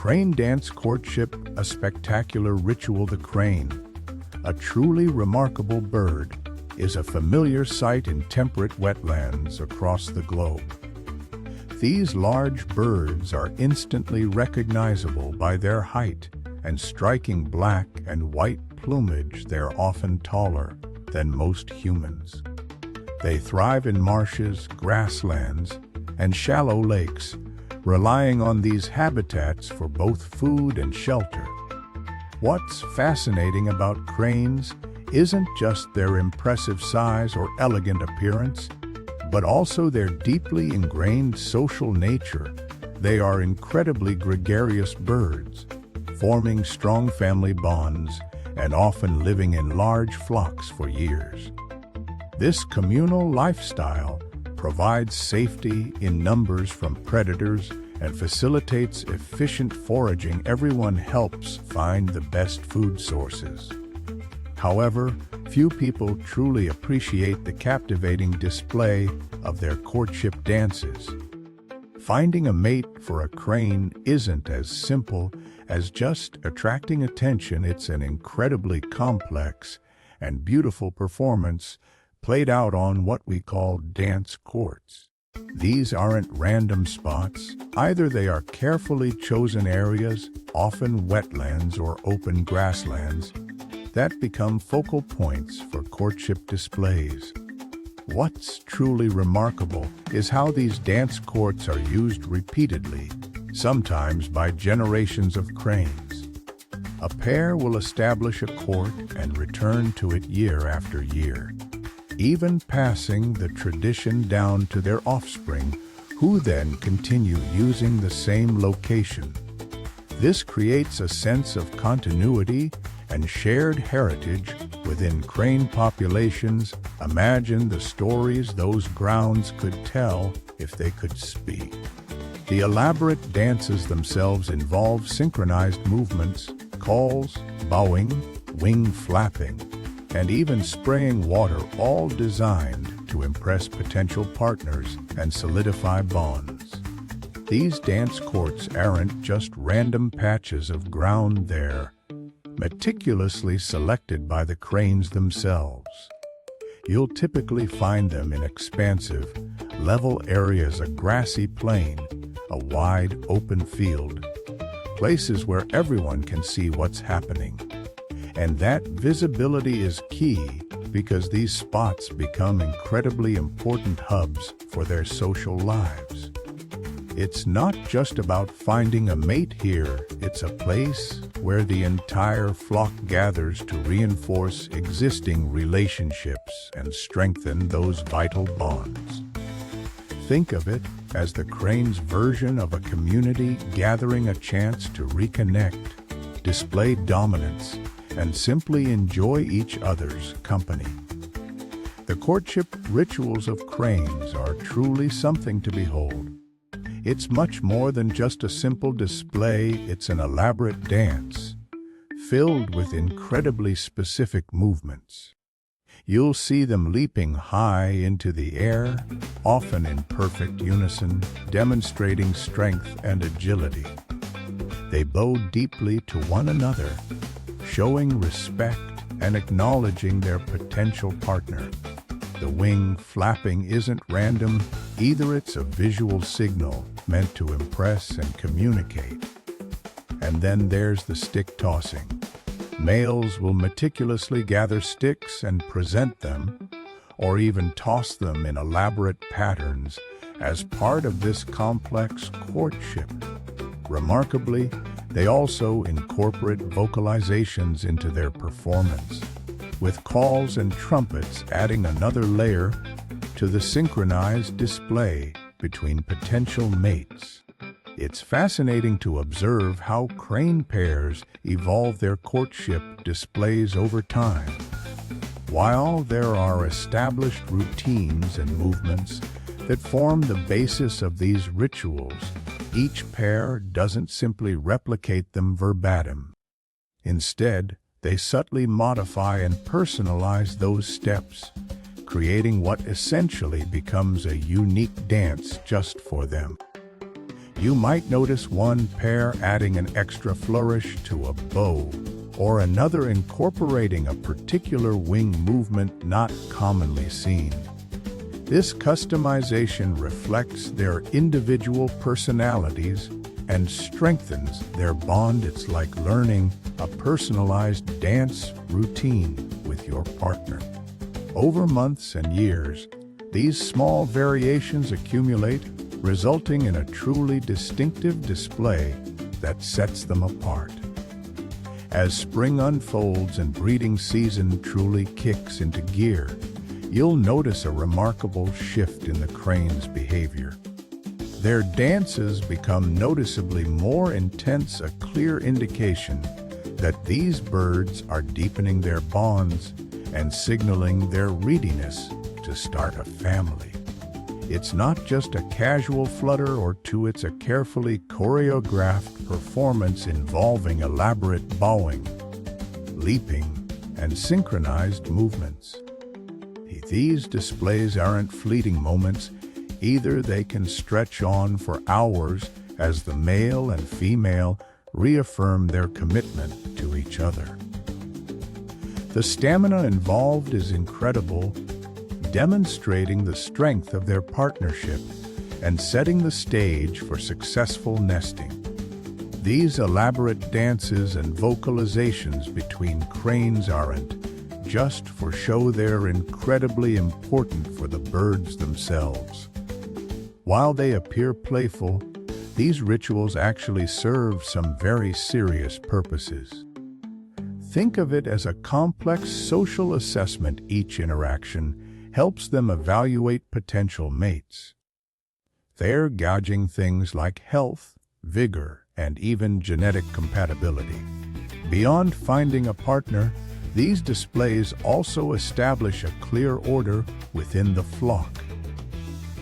Crane dance courtship, a spectacular ritual. The crane, a truly remarkable bird, is a familiar sight in temperate wetlands across the globe. These large birds are instantly recognizable by their height and striking black and white plumage. They're often taller than most humans. They thrive in marshes, grasslands, and shallow lakes, relying on these habitats for both food and shelter. What's fascinating about cranes isn't just their impressive size or elegant appearance, but also their deeply ingrained social nature. They are incredibly gregarious birds, forming strong family bonds and often living in large flocks for years. This communal lifestyle provides safety in numbers from predators and facilitates efficient foraging. Everyone helps find the best food sources. However, few people truly appreciate the captivating display of their courtship dances. Finding a mate for a crane isn't as simple as just attracting attention. It's an incredibly complex and beautiful performance played out on what we call dance courts. These aren't random spots. Either they are carefully chosen areas, often wetlands or open grasslands, that become focal points for courtship displays. What's truly remarkable is how these dance courts are used repeatedly, sometimes by generations of cranes. A pair will establish a court and return to it year after year, even passing the tradition down to their offspring, who then continue using the same location. This creates a sense of continuity and shared heritage within crane populations. Imagine the stories those grounds could tell if they could speak. The elaborate dances themselves involve synchronized movements, calls, bowing, wing flapping, and even spraying water, all designed to impress potential partners and solidify bonds. These dance courts aren't just random patches of ground. They're meticulously selected by the cranes themselves. You'll typically find them in expansive, level areas, a grassy plain, a wide, open field, places where everyone can see what's happening. And that visibility is key because these spots become incredibly important hubs for their social lives. It's not just about finding a mate here, it's a place where the entire flock gathers to reinforce existing relationships and strengthen those vital bonds. Think of it as the crane's version of a community gathering a chance to reconnect, display dominance, and simply enjoy each other's company. The courtship rituals of cranes are truly something to behold. It's much more than just a simple display. It's an elaborate dance, filled with incredibly specific movements. You'll see them leaping high into the air, often in perfect unison, demonstrating strength and agility. They bow deeply to one another, showing respect and acknowledging their potential partner. The wing flapping isn't random either. It's a visual signal meant to impress and communicate. And then there's the stick tossing. Males will meticulously gather sticks and present them, or even toss them in elaborate patterns as part of this complex courtship. Remarkably, they also incorporate vocalizations into their performance, with calls and trumpets adding another layer to the synchronized display between potential mates. It's fascinating to observe how crane pairs evolve their courtship displays over time. While there are established routines and movements that form the basis of these rituals, each pair doesn't simply replicate them verbatim. Instead, they subtly modify and personalize those steps, creating what essentially becomes a unique dance just for them. You might notice one pair adding an extra flourish to a bow, or another incorporating a particular wing movement not commonly seen. This customization reflects their individual personalities and strengthens their bond. It's like learning a personalized dance routine with your partner. Over months and years, these small variations accumulate, resulting in a truly distinctive display that sets them apart. As spring unfolds and breeding season truly kicks into gear, you'll notice a remarkable shift in the crane's behavior. Their dances become noticeably more intense, a clear indication that these birds are deepening their bonds and signaling their readiness to start a family. It's not just a casual flutter or two, it's a carefully choreographed performance involving elaborate bowing, leaping, and synchronized movements. These displays aren't fleeting moments. Either they can stretch on for hours as the male and female reaffirm their commitment to each other. The stamina involved is incredible, demonstrating the strength of their partnership and setting the stage for successful nesting. These elaborate dances and vocalizations between cranes aren't just for show, they're incredibly important for the birds themselves. While they appear playful, these rituals actually serve some very serious purposes. Think of it as a complex social assessment. Each interaction helps them evaluate potential mates. They're gauging things like health, vigor, and even genetic compatibility. Beyond finding a partner, these displays also establish a clear order within the flock.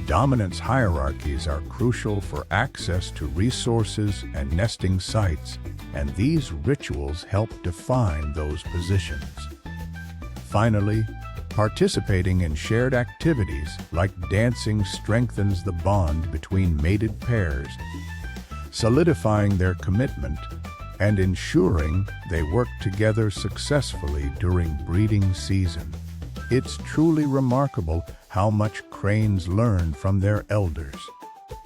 Dominance hierarchies are crucial for access to resources and nesting sites, and these rituals help define those positions. Finally, participating in shared activities like dancing strengthens the bond between mated pairs, solidifying their commitment and ensuring they work together successfully during breeding season. It's truly remarkable how much cranes learn from their elders.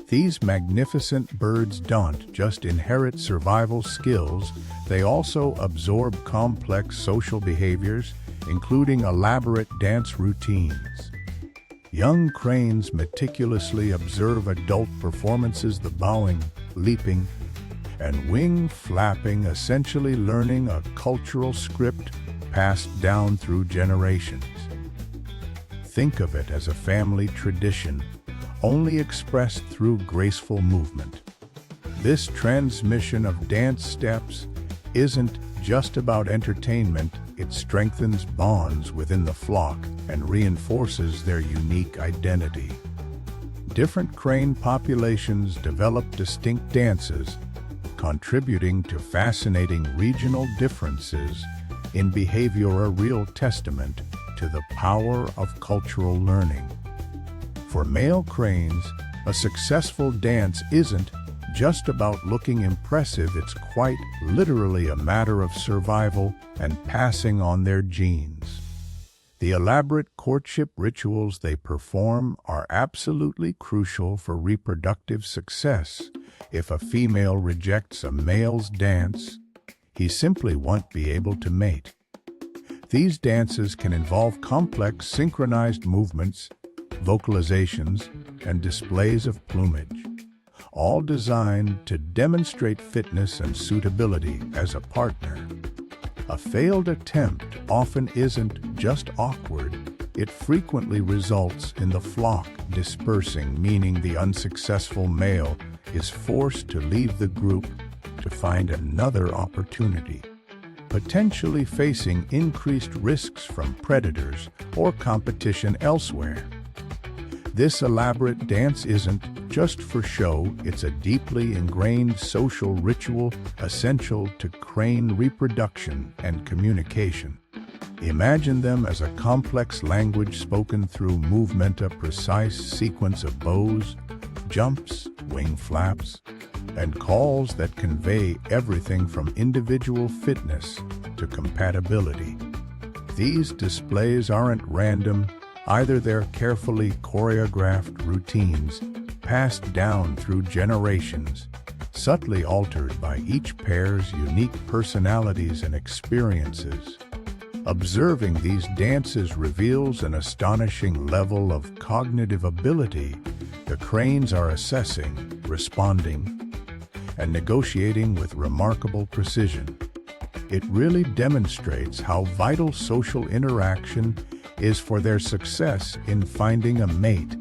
These magnificent birds don't just inherit survival skills, they also absorb complex social behaviors, including elaborate dance routines. Young cranes meticulously observe adult performances, the bowing, leaping, and wing flapping, essentially learning a cultural script passed down through generations. Think of it as a family tradition, only expressed through graceful movement. This transmission of dance steps isn't just about entertainment, it strengthens bonds within the flock and reinforces their unique identity. Different crane populations develop distinct dances, contributing to fascinating regional differences in behavior, a real testament to the power of cultural learning. For male cranes, a successful dance isn't just about looking impressive, it's quite literally a matter of survival and passing on their genes. The elaborate courtship rituals they perform are absolutely crucial for reproductive success. If a female rejects a male's dance, he simply won't be able to mate. These dances can involve complex synchronized movements, vocalizations, and displays of plumage, all designed to demonstrate fitness and suitability as a partner. A failed attempt often isn't just awkward, it frequently results in the flock dispersing, meaning the unsuccessful male is forced to leave the group to find another opportunity, potentially facing increased risks from predators or competition elsewhere. This elaborate dance isn't just for show, it's a deeply ingrained social ritual essential to crane reproduction and communication. Imagine them as a complex language spoken through movement, a precise sequence of bows, jumps, wing flaps, and calls that convey everything from individual fitness to compatibility. These displays aren't random, either they're carefully choreographed routines passed down through generations, subtly altered by each pair's unique personalities and experiences. Observing these dances reveals an astonishing level of cognitive ability. The cranes are assessing, responding, and negotiating with remarkable precision. It really demonstrates how vital social interaction is for their success in finding a mate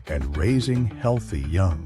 and raising healthy young.